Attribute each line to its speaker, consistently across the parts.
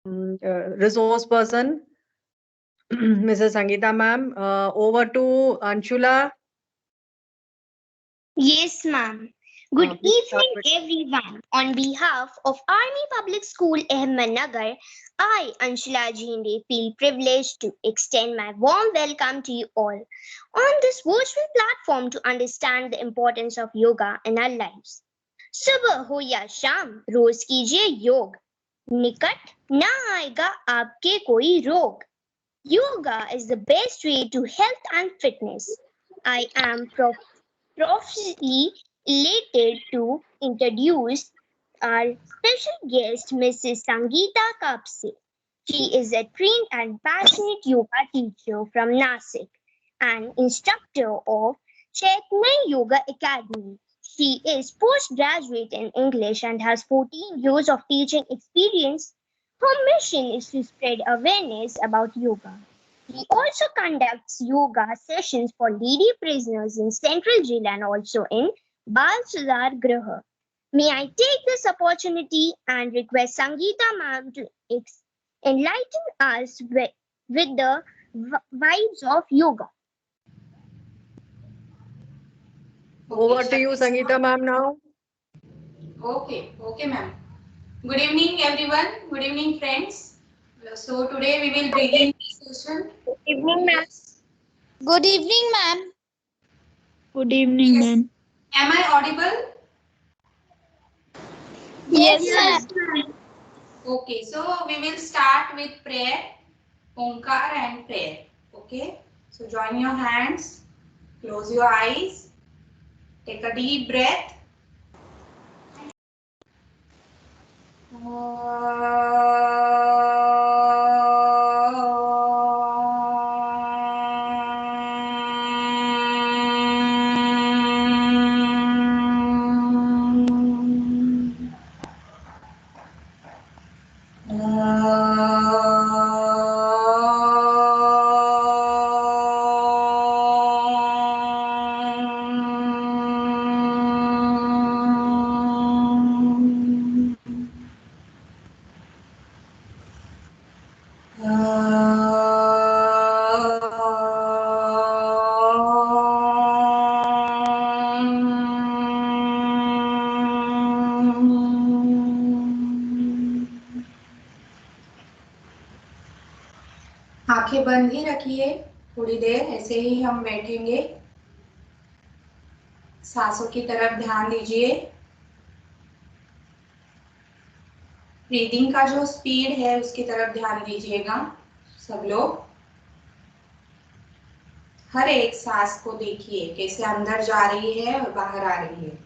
Speaker 1: resource person, Mrs. Sangeeta ma'am. Over to Anshula.
Speaker 2: Yes, ma'am. Good
Speaker 1: Please start
Speaker 2: evening,
Speaker 1: with.
Speaker 2: everyone. On behalf of Army Public School, Ahmednagar, I, Anshula Jhinde, feel privileged to extend my warm welcome to you all on this virtual platform to understand the importance of yoga in our lives. सुबह हो या शाम रोज कीजिए योग निकट ना आएगा आपके कोई रोग Yoga is the best way to health and fitness. I am profusely elated to introduce our special guest, Mrs. Sangeeta Kapse. She is a trained and passionate yoga teacher from Nasik and instructor of Chaitanya Yoga Academy. She is postgraduate in English and has 14 years of teaching experience. Her mission is to spread awareness about yoga. He also conducts yoga sessions for lady prisoners in Central Jail and also in Bal Sudhar Graha. May I take this opportunity and request Sangeeta ma'am to enlighten us with the vibes of yoga.
Speaker 1: Over to you, Sangeeta ma'am, now.
Speaker 3: Okay, ma'am. Good evening, everyone. Good evening, friends. So today we will begin the session.
Speaker 2: Good evening, ma'am.
Speaker 4: Good evening, ma'am.
Speaker 5: Good evening,
Speaker 3: Yes.
Speaker 5: ma'am.
Speaker 3: Am I audible?
Speaker 4: Yes,
Speaker 2: Yes,
Speaker 4: ma'am.
Speaker 2: ma'am.
Speaker 3: Okay, so we will start with prayer, Omkar and prayer. Okay, so join your hands, close your eyes, take a deep breath. आंखें बंद ही रखिए, थोड़ी देर ऐसे ही हम बैठेंगे। सांसों की तरफ ध्यान दीजिए। ब्रीदिंग का जो स्पीड है उसकी तरफ ध्यान दीजिएगा सब लोग। हर एक सांस को देखिए कैसे अंदर जा रही है और बाहर आ रही है।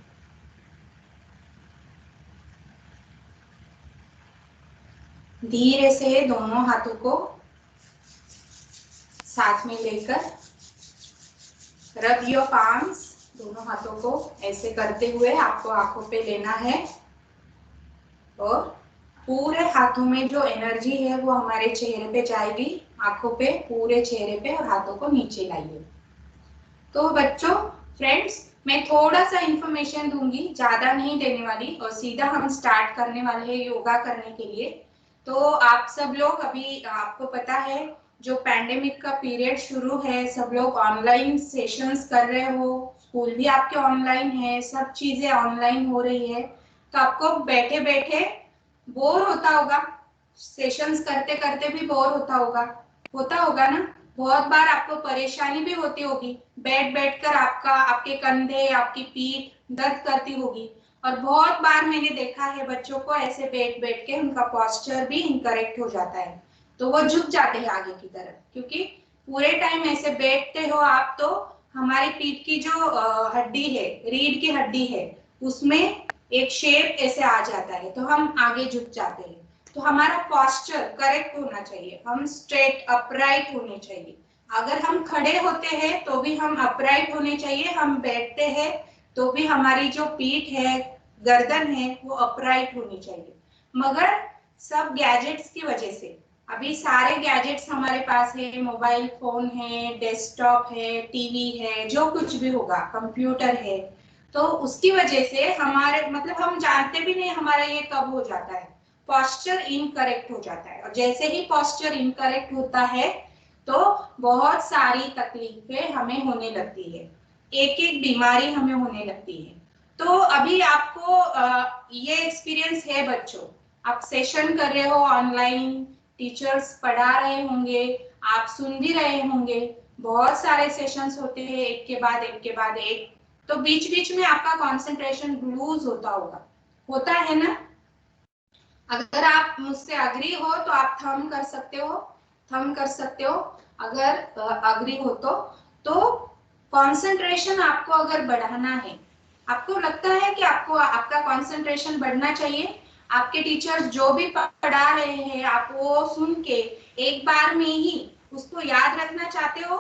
Speaker 3: धीरे से दोनों हाथों को साथ में लेकर रब योर पाम्स, दोनों हाथों को ऐसे करते हुए आपको आंखों पे लेना है और पूरे हाथों में जो एनर्जी है वो हमारे चेहरे पे जाएगी, आंखों पे, पूरे चेहरे पे, और हाथों को नीचे लाइए। तो बच्चों, फ्रेंड्स, मैं थोड़ा सा इंफॉर्मेशन दूंगी, ज्यादा नहीं देने वाली, और सीधा हम स्टार्ट करने वाले हैं योगा करने के लिए। तो आप सब लोग अभी, आपको पता है जो पैंडेमिक का पीरियड शुरू है, सब लोग ऑनलाइन सेशंस कर रहे हो, स्कूल भी आपके ऑनलाइन है, सब चीजें ऑनलाइन हो रही है। तो आपको बैठे बैठे बोर होता होगा, सेशंस करते करते भी बोर होता होगा ना। बहुत बार आपको परेशानी भी होती होगी, बैठ कर आपके कंधे, आपकी पीठ दर्द करती होगी। और बहुत बार मैंने देखा है बच्चों को ऐसे बैठ के उनका पोस्चर भी इनकरेक्ट हो जाता है, तो वो झुक जाते हैं आगे की तरफ, क्योंकि पूरे टाइम ऐसे बैठते हो आप तो हमारी पीठ की जो हड्डी है, रीढ़ की हड्डी है, उसमें एक शेप ऐसे आ जाता है, तो हम आगे झुक जाते हैं। तो हमारा पोस्चर करेक्ट होना चाहिए, हम स्ट्रेट अपराइट होने चाहिए। अगर हम खड़े होते हैं तो भी हम अपराइट होने चाहिए, हम बैठते हैं तो भी हमारी जो पीठ है, गर्दन है, वो अपराइट होनी चाहिए। मगर सब गैजेट्स की वजह से, अभी सारे गैजेट्स हमारे पास है, मोबाइल फोन है, डेस्कटॉप है, टीवी है, जो कुछ भी होगा, कंप्यूटर है, तो उसकी वजह से हमारे, मतलब हम जानते भी नहीं हमारा ये कब हो जाता है। पोस्चर इनकरेक्ट हो जाता है। और जैसे ही पोस्चर इनकरेक्ट होता है तो बहुत सारी तकलीफें हमें होने लगती है, एक एक बीमारी हमें होने लगती है। तो अभी आपको ये एक्सपीरियंस है बच्चों, आप सेशन कर रहे हो ऑनलाइन, टीचर्स पढ़ा रहे होंगे, आप सुन भी रहे होंगे, बहुत सारे सेशंस होते हैं एक के बाद एक के बाद एक, तो बीच बीच में आपका कंसंट्रेशन लूज होता है ना। अगर आप मुझसे अग्री हो तो आप थम कर सकते हो, अगर अग्री हो तो कंसंट्रेशन आपको अगर बढ़ाना है, आपको लगता है कि आपको आपका कंसंट्रेशन बढ़ना चाहिए, आपके टीचर्स जो भी पढ़ा रहे हैं आप वो सुन के एक बार में ही उसको याद रखना चाहते हो,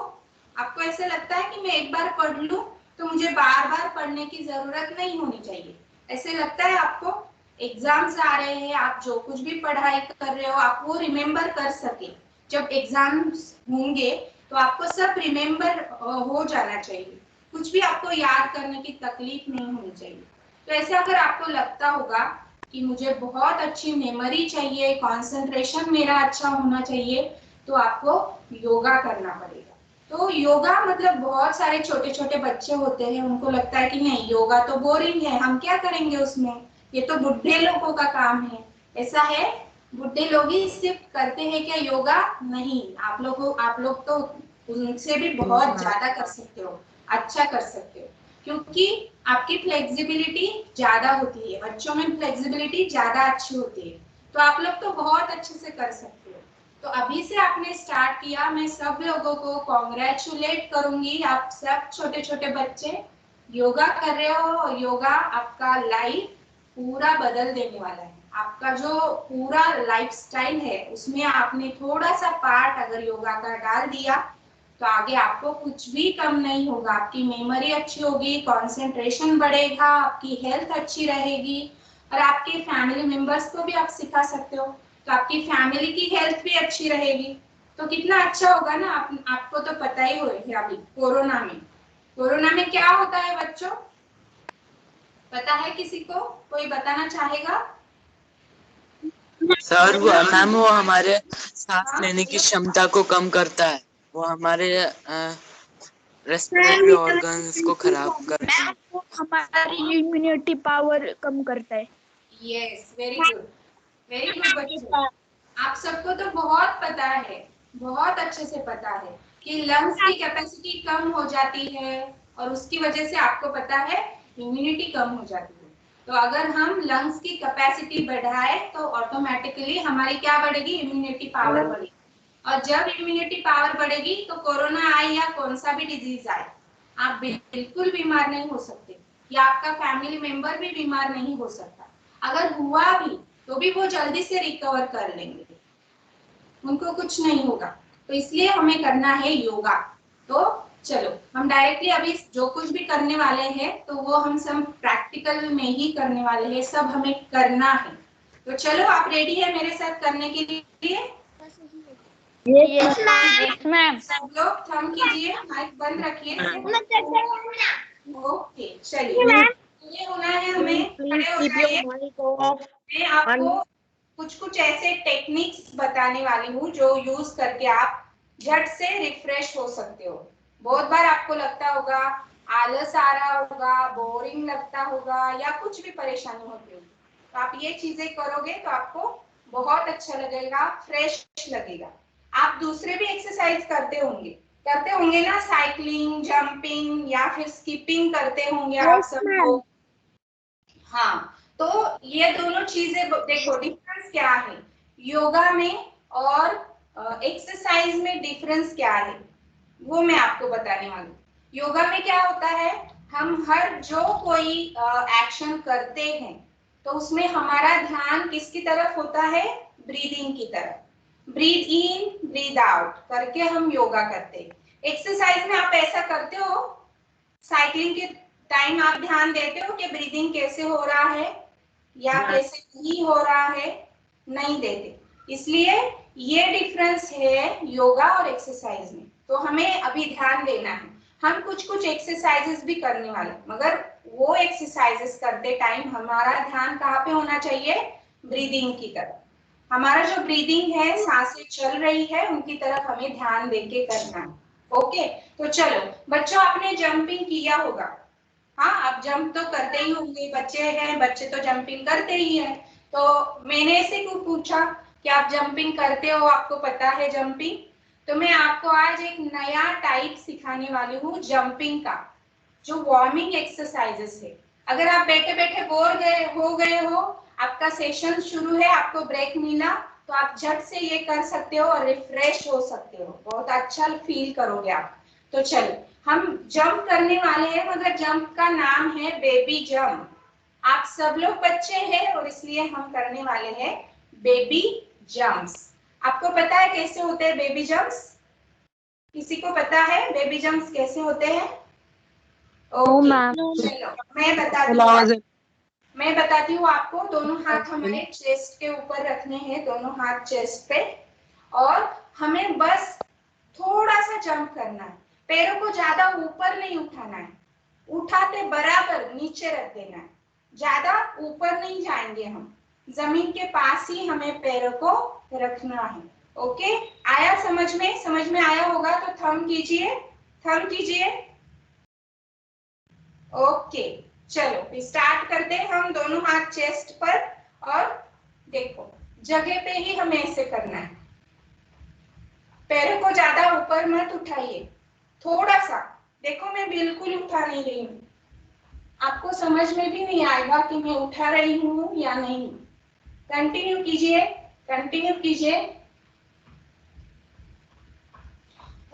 Speaker 3: आपको ऐसे लगता है कि मैं एक बार पढ़ लूं तो मुझे बार बार पढ़ने की जरूरत नहीं होनी चाहिए, ऐसे लगता है आपको? एग्जाम्स आ रहे हैं, आप जो कुछ भी पढ़ाई कर रहे हो आप वो रिमेम्बर कर सके, जब एग्जाम्स होंगे तो आपको सब रिमेम्बर हो जाना चाहिए, कुछ भी आपको याद करने की तकलीफ नहीं होनी चाहिए। तो ऐसे अगर आपको लगता होगा कि मुझे बहुत अच्छी मेमोरी चाहिए, कंसंट्रेशन मेरा अच्छा होना चाहिए, तो आपको योगा करना पड़ेगा। तो योगा मतलब बहुत सारे छोटे छोटे बच्चे होते हैं, उनको लगता है कि नहीं योगा तो बोरिंग है, हम क्या करेंगे उसमें, ये तो बुढ़े लोगों का काम है। ऐसा है, बुढ़े लोग ही सिर्फ करते हैं क्या योगा? नहीं, आप लोग तो उनसे भी बहुत ज्यादा कर सकते हो, अच्छा कर सकते हो, क्योंकि आपकी फ्लेक्सिबिलिटी ज्यादा होती है, बच्चों में फ्लेक्सिबिलिटी ज्यादा अच्छी होती है, तो आप लोग तो बहुत अच्छे से कर सकते हो। तो अभी से आपने स्टार्ट किया, मैं सब लोगों को कॉन्ग्रेचुलेट करूंगी, आप सब छोटे छोटे बच्चे योगा कर रहे हो, योगा आपका लाइफ पूरा बदल देने वाला है, आपका जो पूरा लाइफस्टाइल है उसमें आपने थोड़ा सा पार्ट अगर योगा का डाल दिया तो आगे आपको कुछ भी कम नहीं होगा, आपकी मेमोरी अच्छी होगी, कंसंट्रेशन बढ़ेगा, आपकी हेल्थ अच्छी रहेगी, और आपके फैमिली मेंबर्स को भी आप सिखा सकते हो, तो आपकी फैमिली की हेल्थ भी अच्छी रहेगी, तो कितना अच्छा होगा ना। आपको तो पता ही होगा अभी कोरोना में क्या होता है बच्चों, पता है किसी को, कोई बताना चाहेगा?
Speaker 6: सर वो मैम वो हमारे सांस
Speaker 3: हाँ?
Speaker 6: लेने की क्षमता को कम करता है, वो हमारे रेस्पिरेटरी ऑर्गन्स को खराब करता है,
Speaker 5: वो हमारी इम्यूनिटी पावर कम करता है।
Speaker 3: यस, वेरी गुड बच्चों, आप सबको तो बहुत पता है, बहुत अच्छे से पता है कि लंग्स की कैपेसिटी कम हो जाती है और उसकी वजह से आपको पता है इम्यूनिटी कम हो जाती है। तो अगर हम लंग्स की कैपेसिटी बढ़ाए तो ऑटोमेटिकली हमारी क्या बढ़ेगी, इम्यूनिटी पावर बढ़ेगी, और जब इम्यूनिटी पावर बढ़ेगी तो कोरोना आए या कौन सा भी डिजीज आए आप बिल्कुल बीमार नहीं हो सकते, या आपका फैमिली मेंबर भी बीमार नहीं हो सकता, अगर हुआ भी तो भी वो जल्दी से रिकवर कर लेंगे, उनको कुछ नहीं होगा। तो इसलिए हमें करना है योगा। तो चलो हम डायरेक्टली अभी जो कुछ भी करने वाले हैं तो वो हम सब प्रैक्टिकल में ही करने वाले हैं, सब हमें करना है। तो चलो आप रेडी है मेरे साथ करने के लिए?
Speaker 5: Yes ma'am.
Speaker 3: सब लोग थम कीजिए, माइक बंद रखिए। ओके चलिए, ये होना है हमें, खड़े हो जाइए। मैं आपको कुछ ऐसे टेक्निक्स बताने वाली हूँ जो यूज करके आप झट से रिफ्रेश हो सकते हो। बहुत बार आपको लगता होगा आलस आ रहा होगा, बोरिंग लगता होगा या कुछ भी परेशानी होती होगी, तो आप ये चीजें करोगे तो आपको बहुत अच्छा लगेगा, फ्रेश लगेगा। आप दूसरे भी एक्सरसाइज करते होंगे ना, साइकिलिंग, जंपिंग या फिर स्किपिंग करते होंगे आप सब लोग। हाँ, तो ये दोनों चीजें देखो, डिफरेंस क्या है योगा में और एक्सरसाइज में, डिफरेंस क्या है वो मैं आपको बताने वाली हूँ। योगा में क्या होता है, हम हर जो कोई एक्शन करते हैं तो उसमें हमारा ध्यान किसकी तरफ होता है, ब्रीदिंग की तरफ, ब्रीद इन ब्रीद आउट करके हम योगा करते हैं। एक्सरसाइज में आप ऐसा करते हो, साइकिलिंग के टाइम आप ध्यान देते हो कि ब्रीदिंग कैसे हो रहा है या कैसे नहीं हो रहा है, नहीं देते, इसलिए ये डिफरेंस है योगा और एक्सरसाइज में। तो हमें अभी ध्यान देना है, हम कुछ एक्सरसाइजेस भी करने वाले, मगर वो एक्सरसाइजेस करते टाइम हमारा ध्यान कहाँ पे होना चाहिए, ब्रीदिंग की तरफ। हमारा जो ब्रीदिंग है, सांसें चल रही है उनकी तरफ हमें ध्यान देके करना है। ओके, तो चलो बच्चों, आपने जंपिंग किया होगा। हाँ, आप जंप तो करते ही होंगे, बच्चे हैं, बच्चे तो जंपिंग करते ही हैं। तो मैंने से क्यों पूछा कि आप जंपिंग करते हो, आपको पता है जंपिंग? तो मैं आपको आज एक नया टाइप सिखाने वाली हूँ जंपिंग का, जो वार्मिंग एक्सरसाइजेस है। अगर आप बैठे बैठे बोर गए हो, आपका सेशन शुरू है, आपको ब्रेक मिला, तो आप झट से ये कर सकते हो और रिफ्रेश हो सकते हो, बहुत अच्छा फील करोगे आप। तो चलो हम जंप करने वाले हैं, मगर जंप का नाम है बेबी जंप। आप सब लोग बच्चे हैं और इसलिए हम करने वाले हैं बेबी जंप्स। आपको पता है कैसे होते हैं बेबी जंप्स? किसी को पता है बेबी जंप्स कैसे होते हैं? ओके, चलो मैं बताती हूँ आपको। दोनों हाथ हमारे चेस्ट के ऊपर रखने हैं, दोनों हाथ चेस्ट पे, और हमें बस थोड़ा सा जंप करना है। पैरों को ज्यादा ऊपर नहीं उठाना है, उठाते बराबर नीचे रख देना है, ज्यादा ऊपर नहीं जाएंगे हम, जमीन के पास ही हमें पैरों को रखना है। ओके, आया समझ में? समझ में आया होगा तो थंब कीजिए, थंब कीजिए। ओके, चलो स्टार्ट करते हैं। हम दोनों हाथ चेस्ट पर, और देखो जगह पे ही हमें ऐसे करना है, पैरों को ज्यादा ऊपर मत उठाइए, थोड़ा सा। देखो मैं बिल्कुल उठा नहीं रही हूँ, आपको समझ में भी नहीं आएगा कि मैं उठा रही हूँ या नहीं। कंटिन्यू कीजिए, कंटिन्यू कीजिए।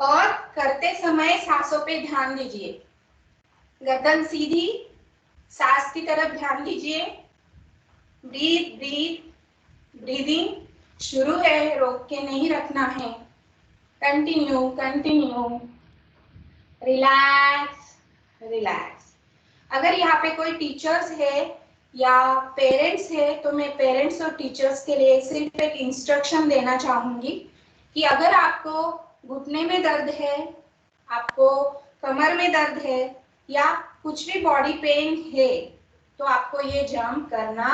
Speaker 3: और करते समय सांसों पे ध्यान दीजिए, गर्दन सीधी, सांस की तरफ ध्यान दीजिए। ब्रीथ ब्रीथ ब्रीदिंग शुरू है, रोक के नहीं रखना है। Continue continue, relax relax. अगर यहाँ पे कोई टीचर्स है या पेरेंट्स है, तो मैं पेरेंट्स और टीचर्स के लिए सिर्फ एक इंस्ट्रक्शन देना चाहूंगी कि अगर आपको घुटने में दर्द है, आपको कमर में दर्द है, या कुछ भी बॉडी पेन है, तो आपको ये जंप करना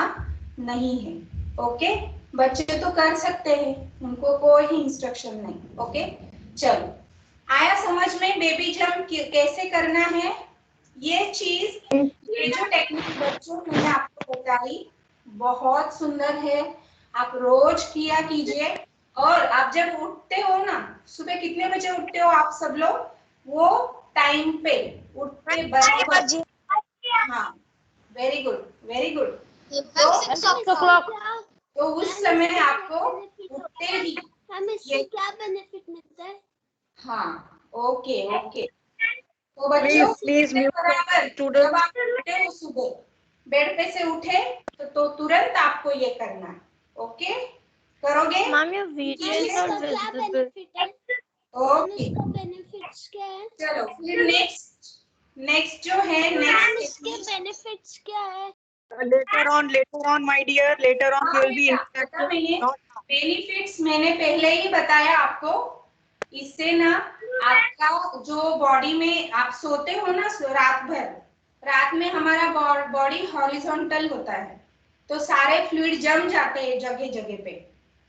Speaker 3: नहीं है। ओके, बच्चे तो कर सकते हैं, उनको कोई इंस्ट्रक्शन नहीं। ओके, चलो आया समझ में बेबी जंप कैसे करना है? ये चीज, ये जो टेक्निक बच्चों मैंने आपको बताई बहुत सुंदर है, आप रोज किया कीजिए। और आप जब उठते हो ना, सुबह कितने बजे उठते हो आप सब लोग? वो टाइम पे उठते बराबर। हाँ, वेरी गुड वेरी गुड। तो उस समय आपको उठते ही ये,
Speaker 2: क्या बेनिफिट मिलता है?
Speaker 3: हाँ, ओके ओके। तो बच्चों
Speaker 1: प्लीज
Speaker 3: बराबर जब आप उठते हो सुबह, बेड पे से उठे तो तुरंत आपको ये करना है। ओके, करोगे? ओके,
Speaker 2: बेनिफिट्स क्या है?
Speaker 3: चलो फिर नेक्स्ट जो है, नेक्स्ट
Speaker 2: बेनिफिट्स क्या है?
Speaker 1: later on my dear, later on you will be interacting.
Speaker 3: Benefits मैंने पहले ही बताया आपको। इससे ना आपका जो बॉडी में, आप सोते हो ना रात भर, रात में हमारा बॉडी हॉरिजॉन्टल होता है, तो सारे फ्लूइड जम जाते हैं जगह जगह पे।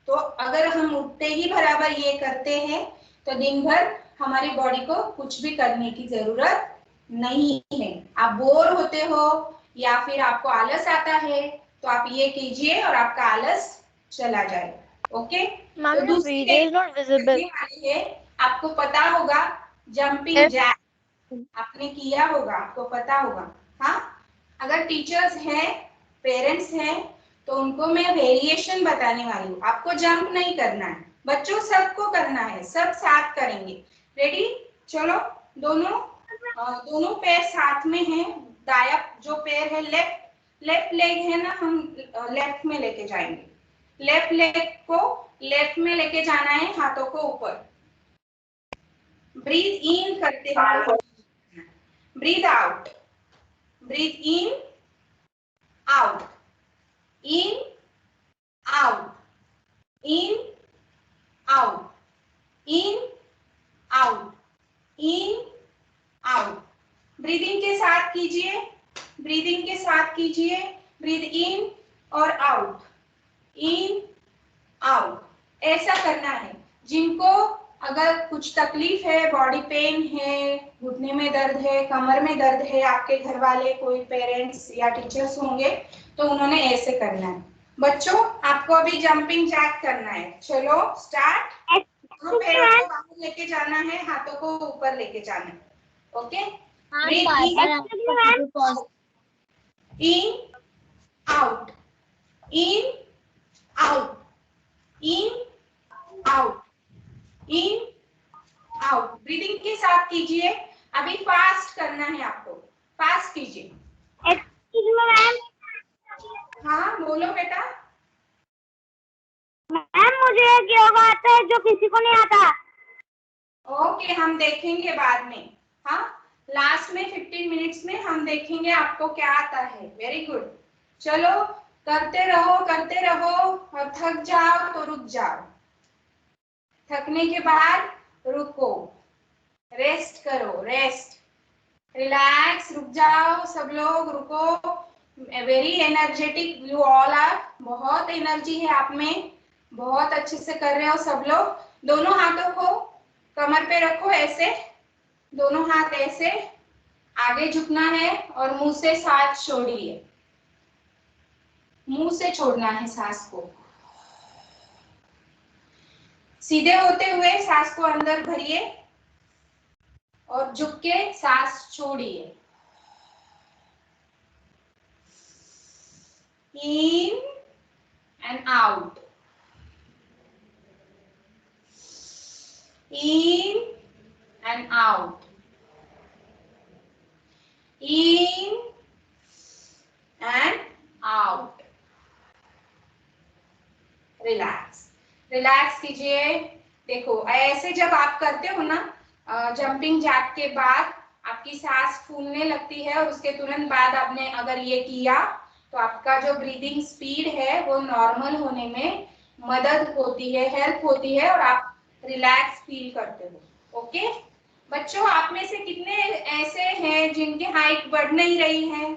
Speaker 3: तो अगर हम उठते ही बराबर ये करते हैं, तो दिन भर हमारी बॉडी को कुछ भी करने की जरूरत नहीं है। आप बोर होते हो या फिर आपको आलस आता है, तो आप ये कीजिए और आपका आलस चला जाए। ओके, तो दूसरी वाली है, आपको पता होगा जंपिंग जैक, आपने किया होगा, आपको पता होगा। हाँ, अगर टीचर्स हैं, पेरेंट्स हैं, तो उनको मैं वेरिएशन बताने वाली हूँ। आपको जंप नहीं करना है बच्चों, सबको करना है, सब साथ करेंगे। रेडी? चलो, दोनों पैर साथ में हैं, दाया जो पैर है, लेफ्ट लेग है ना, हम लेफ्ट में लेके जाएंगे। लेफ्ट लेग को लेफ्ट में लेके जाना है, हाथों को ऊपर। ब्रीथ इन करते हुए, breathe out, breathe in out, in out, in out, in out, in out. Breathing के साथ कीजिए, ब्रीदिंग के साथ कीजिए। ब्रीथ इन और आउट, इन आउट, ऐसा करना है। जिनको अगर कुछ तकलीफ है, बॉडी पेन है, घुटने में दर्द है, कमर में दर्द है, आपके घर वाले कोई पेरेंट्स या टीचर्स होंगे तो उन्होंने ऐसे करना है। बच्चों आपको अभी जंपिंग जैक करना है। चलो स्टार्ट। दोनों पैरों को बाहर लेके जाना है, हाथों को ऊपर लेके जाना है। Okay, in out, in out, in out, in out. Breathing के साथ कीजिए। अभी फास्ट करना है आपको, फास्ट कीजिए। हाँ बोलो बेटा।
Speaker 2: मैम मुझे एक योगा आता है जो किसी को नहीं आता।
Speaker 3: ओके, हम देखेंगे बाद में। हाँ, लास्ट में 15 मिनट्स में हम देखेंगे आपको क्या आता है। Very good. चलो करते रहो और थक जाओ तो रुक जाओ। थकने के बाद रुको, रेस्ट करो, रेस्ट, रिलैक्स, रुक जाओ सब लोग, रुको। Very energetic you all are, बहुत एनर्जी है आप में, बहुत अच्छे से कर रहे हो सब लोग। दोनों हाथों को कमर पे रखो ऐसे, दोनों हाथ ऐसे, आगे झुकना है और मुंह से सांस छोड़िए, मुंह से छोड़ना है सांस को। सीधे होते हुए सांस को अंदर भरिए और झुक के सांस छोड़िए। In and out, in and out, in and out. Relax, relax कीजिए। देखो ऐसे जब आप करते हो ना, जंपिंग जैक के बाद आपकी सांस फूलने लगती है और उसके तुरंत बाद आपने अगर ये किया तो आपका जो ब्रीदिंग स्पीड है वो नॉर्मल होने में मदद होती है, हेल्प होती है और आप रिलैक्स फील करते हो। ओके बच्चों, आप में से कितने ऐसे हैं जिनकी हाइट बढ़ नहीं रही है,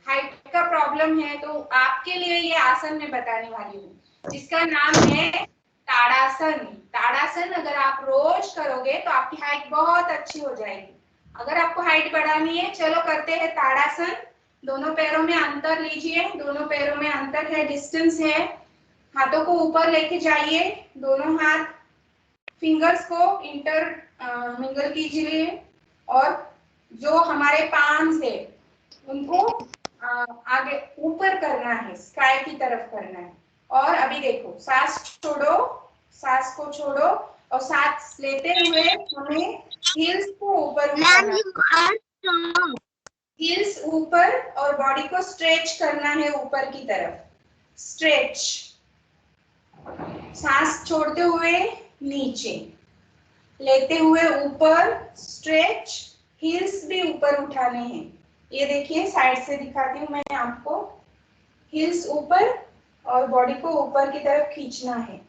Speaker 3: हाइट का प्रॉब्लम है? तो आपके लिए ये आसन मैं बताने वाली हूँ जिसका नाम है ताड़ासन। ताड़ासन अगर आप रोज करोगे तो आपकी हाइट बहुत अच्छी हो जाएगी। अगर आपको हाइट बढ़ानी है, चलो करते हैं ताड़ासन। दोनों पैरों में अंतर लीजिए, दोनों पैरों में अंतर है, डिस्टेंस है। हाथों को ऊपर लेके जाइए, दोनों हाथ फिंगर्स को इंटर मिंगल कीजिए और जो हमारे पाम्स है उनको आगे ऊपर करना है, स्काई की तरफ करना है। और अभी देखो सांस छोड़ो, सांस को छोड़ो और सांस लेते हुए हमें हील्स को ऊपर उठाना है, हील्स ऊपर और बॉडी को स्ट्रेच करना है ऊपर की तरफ, स्ट्रेच। सांस छोड़ते हुए नीचे, लेते हुए ऊपर, स्ट्रेच, हील्स भी ऊपर उठाने हैं। ये देखिए साइड से दिखाती हूँ मैं आपको, हील्स ऊपर और बॉडी को ऊपर की तरफ खींचना है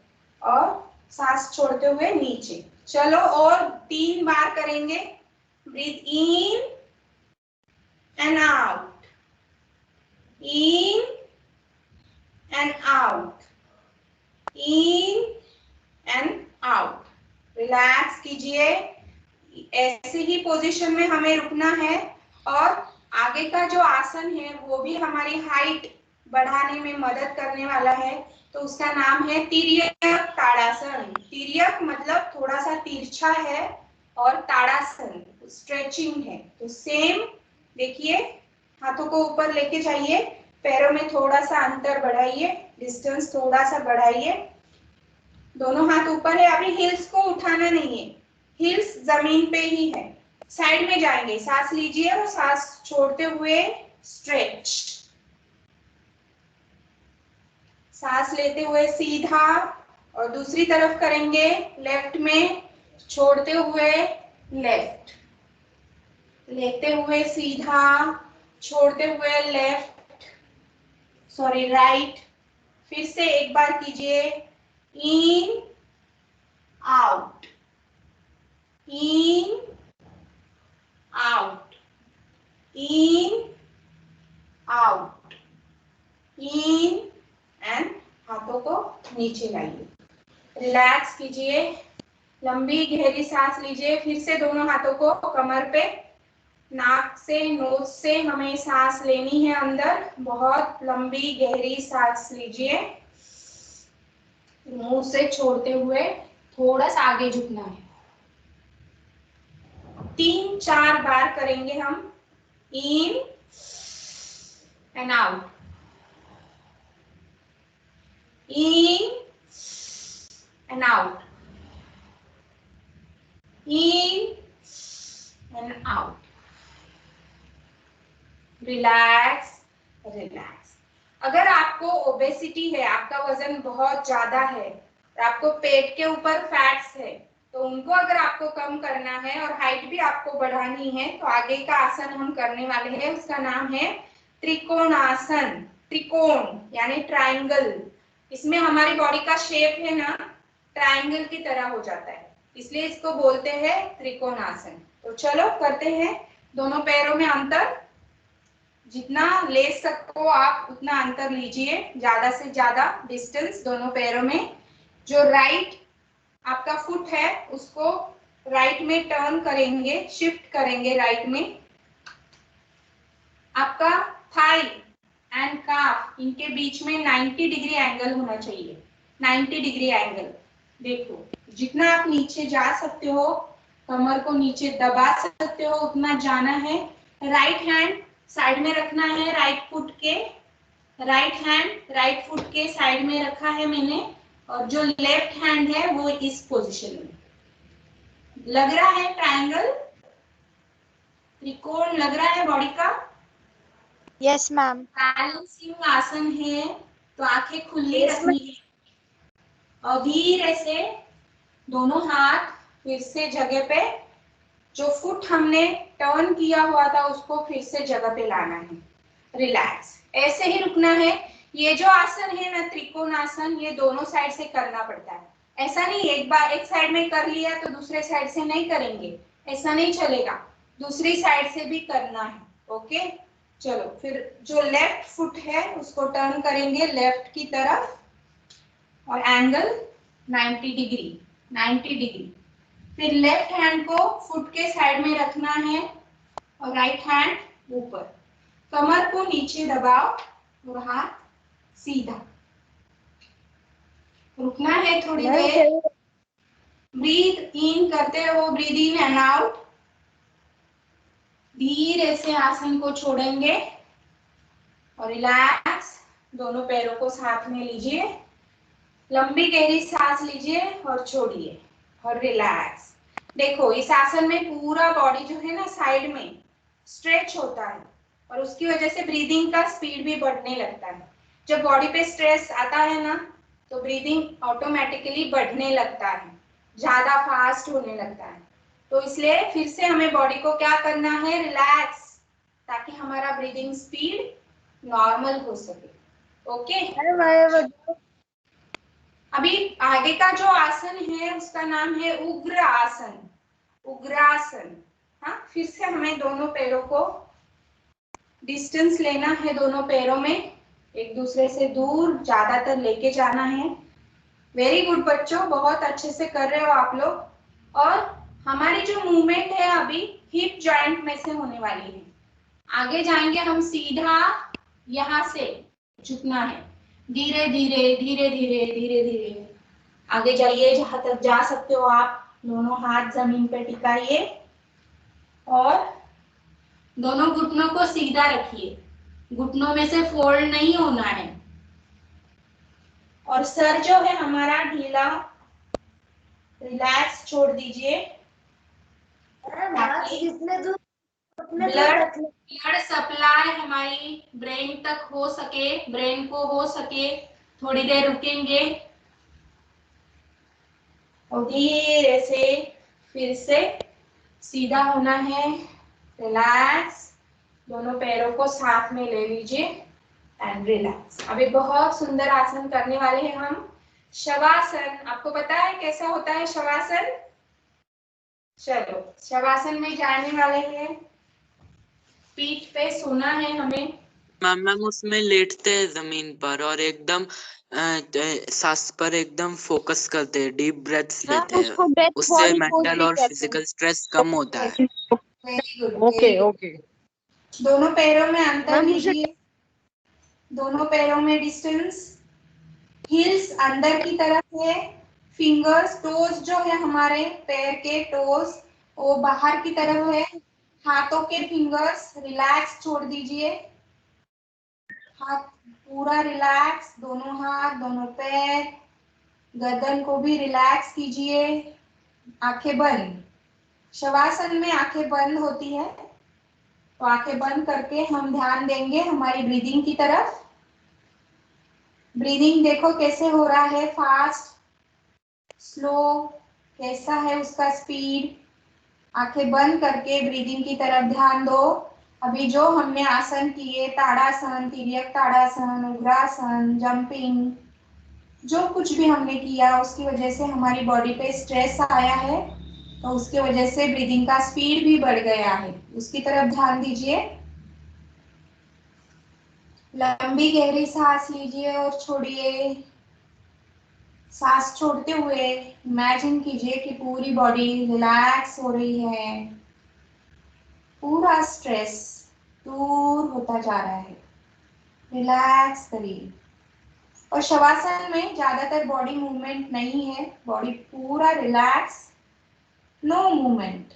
Speaker 3: और सांस छोड़ते हुए नीचे। चलो और 3 बार करेंगे। Breathe in and out, in and out, in and out. Relax कीजिए, ऐसे ही पोजीशन में हमें रुकना है। और आगे का जो आसन है वो भी हमारी हाइट बढ़ाने में मदद करने वाला है, तो उसका नाम है तिर्यक ताड़ासन। तिर्यक मतलब थोड़ा सा तिरछा है और ताड़ासन स्ट्रेचिंग है। तो सेम देखिए, हाथों को ऊपर लेके जाइए, पैरों में थोड़ा सा अंतर बढ़ाइए, डिस्टेंस थोड़ा सा बढ़ाइए, दोनों हाथ ऊपर है। अभी हिल्स को उठाना नहीं है, हिल्स जमीन पे ही है। साइड में जाएंगे, सांस लीजिए और सांस छोड़ते हुए स्ट्रेच, सांस लेते हुए सीधा और दूसरी तरफ करेंगे, लेफ्ट में छोड़ते हुए लेफ्ट, लेते हुए सीधा, छोड़ते हुए लेफ्ट, सॉरी राइट। फिर से एक बार कीजिए, in out, in out, in out, in and हाथों को नीचे लाइए, रिलैक्स कीजिए, लंबी गहरी सांस लीजिए। फिर से दोनों हाथों को कमर पे, नाक से नोज से हमें सांस लेनी है अंदर, बहुत लंबी गहरी सांस लीजिए। मुंह से छोड़ते हुए थोड़ा सा आगे झुकना है। 3-4 बार करेंगे हम। इन and out, in and out, in and out. Relax relax. अगर आपको ओबेसिटी है, आपका वजन बहुत ज्यादा है, आपको पेट के ऊपर फैट्स है, तो उनको अगर आपको कम करना है और हाइट भी आपको बढ़ानी है, तो आगे का आसन हम करने वाले हैं, उसका नाम है त्रिकोणासन। त्रिकोण यानी ट्रायंगल। इसमें हमारी बॉडी का शेप है ना, ट्रायंगल की तरह हो जाता है, इसलिए इसको बोलते हैं त्रिकोणासन। तो चलो करते हैं। दोनों पैरों में अंतर जितना ले सको आप उतना अंतर लीजिए, ज्यादा से ज्यादा डिस्टेंस दोनों पैरों में। जो राइट आपका फुट है उसको राइट में टर्न करेंगे, शिफ्ट करेंगे राइट में। आपका थाई एंड काफ, इनके बीच में 90 डिग्री एंगल होना चाहिए, 90 डिग्री एंगल। देखो जितना आप नीचे जा सकते हो, कमर को नीचे दबा सकते हो, उतना जाना है। राइट हैंड साइड में रखना है, राइट फुट के, राइट हैंड राइट फुट के साइड में रखा है मैंने, और जो लेफ्ट हैंड है वो इस पोजीशन में। लग रहा है ट्रायंगल, त्रिकोण लग रहा है बॉडी का?
Speaker 4: Yes, ma'am.
Speaker 3: बैलेंसिंग आसन है, तो आंखें खुली रखनी है और धीरे से दोनों हाथ फिर से जगह पे, जो फुट हमने टर्न किया हुआ था उसको फिर से जगह पे लाना है। रिलैक्स, ऐसे ही रुकना है। ये जो आसन है ना त्रिकोण आसन, ये दोनों साइड से करना पड़ता है। ऐसा नहीं एक बार एक साइड में कर लिया तो दूसरे साइड से नहीं करेंगे, ऐसा नहीं चलेगा, दूसरी साइड से भी करना है। ओके चलो, फिर जो लेफ्ट फुट है उसको टर्न करेंगे लेफ्ट की तरफ और एंगल 90 डिग्री, 90 डिग्री। फिर लेफ्ट हैंड को फुट के साइड में रखना है और राइट हैंड ऊपर, कमर को नीचे दबाओ और हाथ सीधा। रुकना है थोड़ी देर, ब्रीथ इन करते रहो, ब्रीथ इन एंड आउट। धीरे से आसन को छोड़ेंगे और रिलैक्स, दोनों पैरों को साथ में लीजिए, लंबी गहरी सांस लीजिए और छोड़िए और रिलैक्स। देखो इस आसन में पूरा बॉडी जो है ना साइड में स्ट्रेच होता है और उसकी वजह से ब्रीदिंग का स्पीड भी बढ़ने लगता है। जब बॉडी पे स्ट्रेस आता है ना तो ब्रीदिंग ऑटोमेटिकली बढ़ने लगता है, ज्यादा फास्ट होने लगता है। तो इसलिए फिर से हमें बॉडी को क्या करना है, रिलैक्स, ताकि हमारा ब्रीदिंग स्पीड नॉर्मल हो सके। ओके अभी आगे का जो आसन है उसका नाम है उग्र आसन। उग्रासन। हाँ, फिर से हमें दोनों पैरों को डिस्टेंस लेना है, दोनों पैरों में एक दूसरे से दूर ज्यादातर लेके जाना है। वेरी गुड बच्चों, बहुत अच्छे से कर रहे हो आप लोग। और हमारी जो मूवमेंट है अभी हिप जॉइंट में से होने वाली है। आगे जाएंगे हम सीधा, यहाँ से झुकना है, धीरे धीरे धीरे धीरे धीरे धीरे आगे जाइए, जहां तक जा सकते हो आप। दोनों हाथ जमीन पे टिकाइए और दोनों घुटनों को सीधा रखिए, घुटनों में से फोल्ड नहीं होना है। और सर जो है हमारा ढीला, रिलैक्स छोड़ दीजिए, ताकि ब्लड सप्लाई हमारी ब्रेन तक हो सके, ब्रेन को हो सके। थोड़ी देर रुकेंगे और धीरे से फिर से सीधा होना है। रिलैक्स, दोनों पैरों को साथ में ले लीजिए एंड रिलैक्स। अभी बहुत सुंदर आसन करने वाले हैं हम, शवासन। आपको पता है कैसा होता है शवासन? चलो शवासन में जाने वाले हैं। पीठ पे सोना है हमें।
Speaker 6: मैम उसमें लेटते हैं जमीन पर और एकदम सांस पर एकदम फोकस करते हैं, डीप ब्रेथ्स
Speaker 4: मैम
Speaker 6: लेते हैं,
Speaker 4: उसको डेथ
Speaker 6: उससे
Speaker 4: बॉडी पोज
Speaker 6: मेंटल
Speaker 4: भी
Speaker 6: और
Speaker 4: कहते हैं।
Speaker 6: फिजिकल स्ट्रेस कम होता है।
Speaker 3: Very good.
Speaker 1: Okay okay.
Speaker 3: दोनों पैरों में अंतर
Speaker 1: मैम मुझे
Speaker 3: लीजिए, दोनों पैरों में डिस्टेंस, हील्स अंदर की तरफ है, फिंगर्स टोज जो है हमारे पैर के टोज वो बाहर की तरफ है, हाथों के फिंगर्स रिलैक्स छोड़ दीजिए, हाथ पूरा रिलैक्स, दोनों हाथ दोनों पैर, गर्दन को भी रिलैक्स कीजिए, आंखें बंद। शवासन में आंखें बंद होती है, तो आंखें बंद करके हम ध्यान देंगे हमारी ब्रीदिंग की तरफ। ब्रीदिंग देखो कैसे हो रहा है, फास्ट स्लो कैसा है उसका स्पीड। आंखें बंद करके ब्रीदिंग की तरफ ध्यान दो। अभी जो हमने आसन किए, ताड़ासन, तिर्यक ताड़ासन, उग्रासन, जंपिंग, जो कुछ भी हमने किया उसकी वजह से हमारी बॉडी पे स्ट्रेस आया है, तो उसकी वजह से ब्रीदिंग का स्पीड भी बढ़ गया है, उसकी तरफ ध्यान दीजिए। लंबी गहरी सांस लीजिए और छोड़िए। सांस छोड़ते हुए इमेजिन कीजिए कि पूरी बॉडी रिलैक्स हो रही है, पूरा स्ट्रेस दूर होता जा रहा है। रिलैक्स करिए। और शवासन में ज्यादातर बॉडी मूवमेंट नहीं है, बॉडी पूरा रिलैक्स, नो मूवमेंट,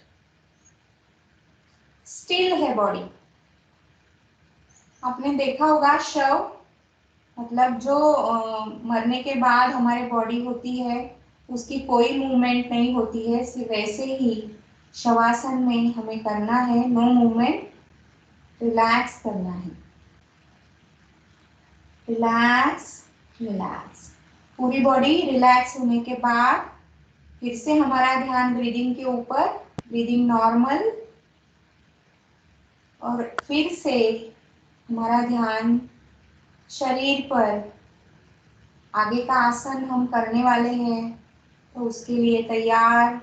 Speaker 3: स्टिल है बॉडी। आपने देखा होगा शव, मतलब जो मरने के बाद हमारी बॉडी होती है उसकी कोई मूवमेंट नहीं होती है, सिर्फ वैसे ही शवासन में हमें करना है, नो मूवमेंट, रिलैक्स करना है, रिलैक्स रिलैक्स। पूरी बॉडी रिलैक्स होने के बाद फिर से हमारा ध्यान ब्रीदिंग के ऊपर, ब्रीदिंग नॉर्मल, और फिर से हमारा ध्यान शरीर पर। आगे का आसन हम करने वाले हैं, तो उसके लिए तैयार।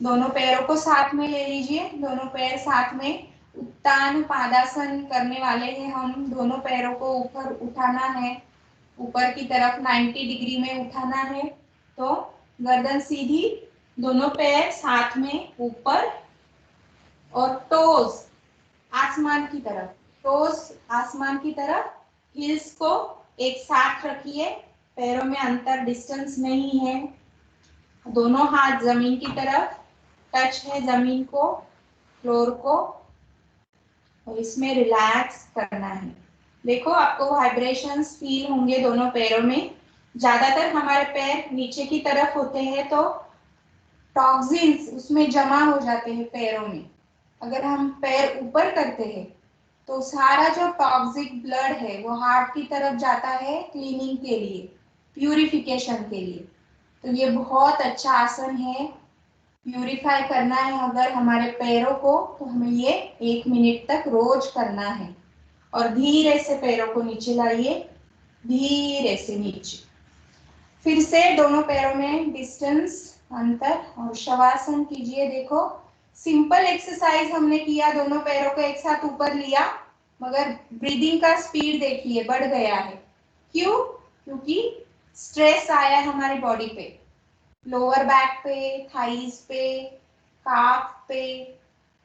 Speaker 3: दोनों पैरों को साथ में ले लीजिए, दोनों पैर साथ में, उत्तान पादासन करने वाले हैं हम। दोनों पैरों को ऊपर उठाना है, ऊपर की तरफ 90 डिग्री में उठाना है, तो गर्दन सीधी, दोनों पैर साथ में ऊपर, और टोज आसमान की तरफ, टोज आसमान की तरफ, हील्स को एक साथ रखिए, पैरों में अंतर डिस्टेंस नहीं है, दोनों हाथ जमीन की तरफ टच है, जमीन को, फ्लोर को, और इसमें रिलैक्स करना है। देखो आपको वाइब्रेशंस फील होंगे दोनों पैरों में। ज्यादातर हमारे पैर नीचे की तरफ होते हैं, तो टॉक्सिन्स उसमें जमा हो जाते हैं पैरों में। अगर हम पैर ऊपर करते हैं तो सारा जो टॉक्सिक ब्लड है वो हार्ट की तरफ जाता है क्लीनिंग के लिए, प्यूरिफिकेशन के लिए। तो ये बहुत अच्छा आसन है, प्यूरिफाई करना है अगर हमारे पैरों को, तो हमें ये 1 मिनट तक रोज करना है। और धीरे से पैरों को नीचे लाइए, धीरे से नीचे, फिर से दोनों पैरों में डिस्टेंस, अंतर, और शवासन कीजिए। देखो सिंपल एक्सरसाइज हमने किया, दोनों पैरों को एक साथ ऊपर लिया, मगर ब्रीदिंग का स्पीड देखिए बढ़ गया है। क्यों? क्योंकि स्ट्रेस आया है हमारी बॉडी पे, लोअर बैक पे, थाइज पे, काफ पे,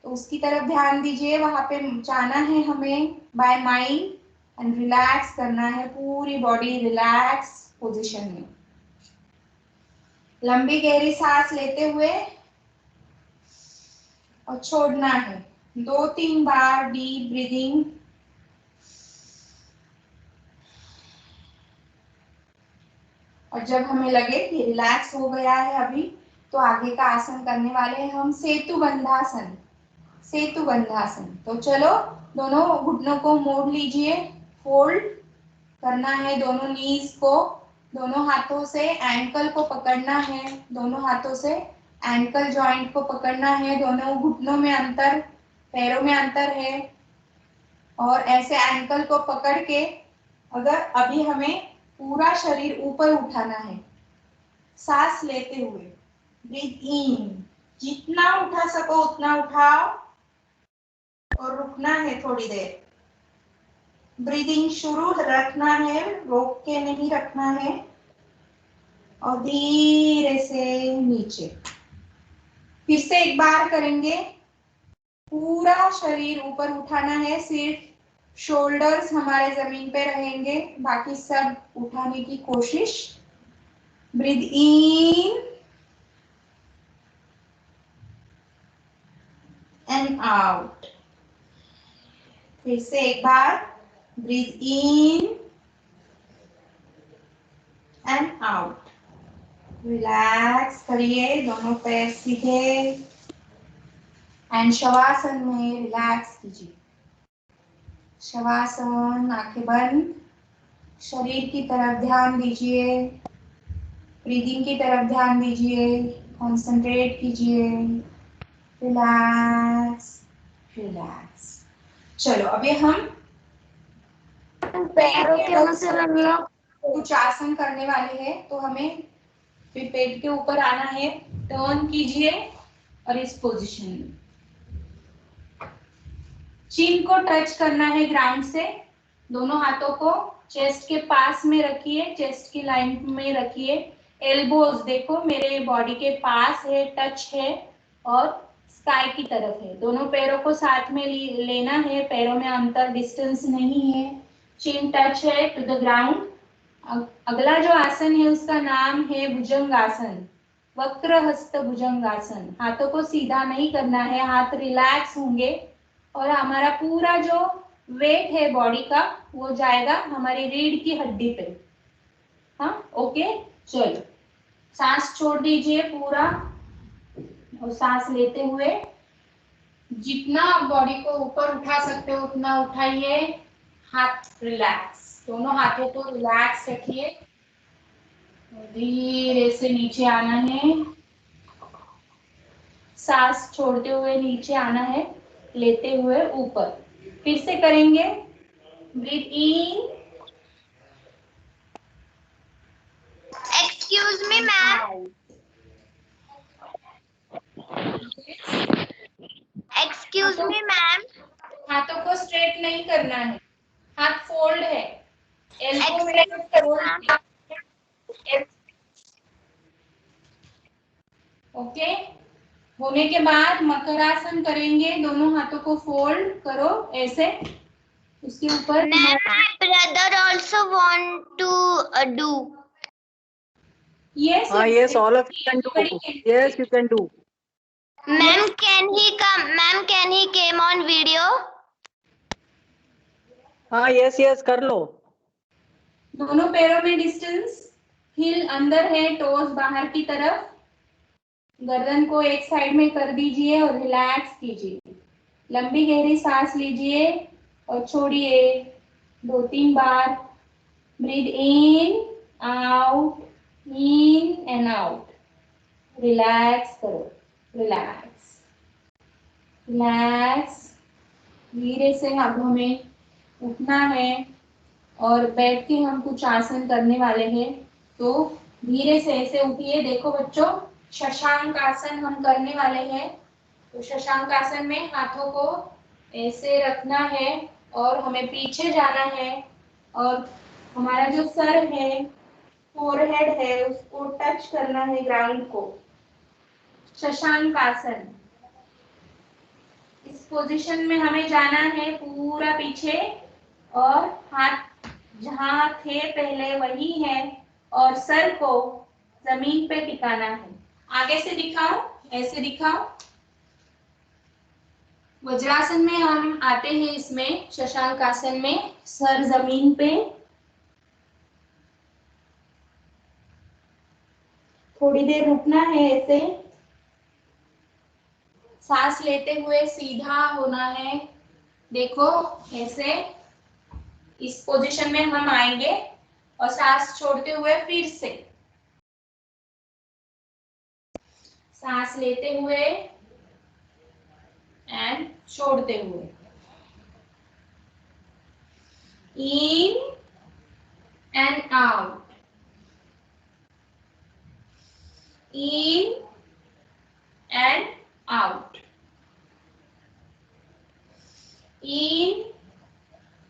Speaker 3: तो उसकी तरफ ध्यान दीजिए। वहां पे जाना है हमें बाय माइंड, एंड रिलैक्स करना है, पूरी बॉडी रिलैक्स पोजीशन में। लंबी गहरी सांस लेते हुए और छोड़ना है, 2-3 बार डीप ब्रीदिंग। और जब हमें लगे कि रिलैक्स हो गया है अभी, तो आगे का आसन करने वाले हैं हम, सेतु बंधासन। सेतु बंधासन, तो चलो दोनों घुटनों को मोड़ लीजिए, फोल्ड करना है दोनों नीज को, दोनों हाथों से एंकल को पकड़ना है, दोनों हाथों से एंकल जॉइंट को पकड़ना है, दोनों घुटनों में अंतर, पैरों में अंतर है, और ऐसे एंकल को पकड़ के अगर अभी हमें पूरा शरीर ऊपर उठाना है, सांस लेते हुए, ब्रीथ इन, जितना उठा सको उतना उठाओ, और रुकना है थोड़ी देर। ब्रीदिंग शुरू रखना है, रोक के नहीं रखना है, और धीरे से नीचे। फिर से एक बार करेंगे। पूरा शरीर ऊपर उठाना है, सिर्फ शोल्डर्स हमारे जमीन पे रहेंगे, बाकी सब उठाने की कोशिश। Breathe in and out. फिर से एक बार, breathe in and out. Relax करिए, दोनों पैर सीधे एंड शवासन में रिलैक्स कीजिए। शवासन, आंखें बंद, शरीर की तरफ ध्यान दीजिए, ब्रीदिंग की तरफ ध्यान दीजिए, कंसंट्रेट कीजिए। Relax relax. चलो अभी हम
Speaker 5: पैरों के मसल लोग
Speaker 3: कुछ आसन करने वाले हैं, तो हमें फिर पेट के ऊपर आना है। टर्न कीजिए और इस पोजीशन में चिन को टच करना है ग्राउंड से। दोनों हाथों को चेस्ट के पास में रखिए, चेस्ट की लाइन में रखिए। एल्बोज देखो मेरे बॉडी के पास है, टच है और स्काई की तरफ है। दोनों पैरों को साथ में लेना है, पैरों में अंतर डिस्टेंस नहीं है। चिन टच है टू द ग्राउंड। अगला जो आसन है उसका नाम है भुजंगासन, वक्र हस्त भुजंगासन। हाथों को सीधा नहीं करना है, हाथ रिलैक्स होंगे और हमारा पूरा जो वेट है बॉडी का वो जाएगा हमारी रीढ़ की हड्डी पे। हाँ ओके, चलो सांस छोड़ दीजिए पूरा और सांस लेते हुए जितना आप बॉडी को ऊपर उठा सकते हो उतना उठाइए। हाथ रिलैक्स, दोनों हाथों को रिलैक्स रखिए। धीरे से नीचे आना है, सांस छोड़ते हुए नीचे आना है, लेते हुए ऊपर। फिर से करेंगे। ब्रीथ इन,
Speaker 2: Excuse me, ma'am. Excuse me, ma'am.
Speaker 3: हाथों को स्ट्रेट नहीं करना है, हाथ फोल्ड है। एल्बो में
Speaker 2: Excuse me,
Speaker 3: फोल्ड। ओके, होने के बाद मकरासन करेंगे। दोनों हाथों को फोल्ड करो ऐसे, उसके ऊपर
Speaker 2: ma'am, my brother also want to do.
Speaker 3: Yes
Speaker 1: Yes, all of you can do. Yes, you can do.
Speaker 2: Ma'am, can he come? Ma'am, can he came on video?
Speaker 1: Yes, yes, कर लो।
Speaker 3: दोनों पैरों में distance, हिल अंदर है, toes बाहर की तरफ। गर्दन को एक साइड में कर दीजिए और रिलैक्स कीजिए। लंबी गहरी सांस लीजिए और छोड़िए 2-3 बार। Breathe in out, in and out. Relax करो, रिलैक्स रिलैक्स। धीरे से हाथों में उठना है और बैठ के हम कुछ आसन करने वाले हैं, तो धीरे से ऐसे उठिए। देखो बच्चों, शशांक आसन हम करने वाले हैं। तो शशांक आसन में हाथों को ऐसे रखना है और हमें पीछे जाना है और हमारा जो सर है, फोरहेड है, उसको टच करना है ग्राउंड को। शशांक आसन, इस पोजीशन में हमें जाना है पूरा पीछे और हाथ जहां थे पहले वही है और सर को जमीन पे टिकाना है। आगे से दिखाओ, ऐसे दिखाओ। वज्रासन में हम आते हैं, इसमें शशांक आसन में सर जमीन पे, थोड़ी देर रुकना है ऐसे। सांस लेते हुए सीधा होना है, देखो ऐसे। इस पोजीशन में हम आएंगे और सांस छोड़ते हुए फिर से सांस लेते हुए एंड छोड़ते हुए। इन and out, in and out, in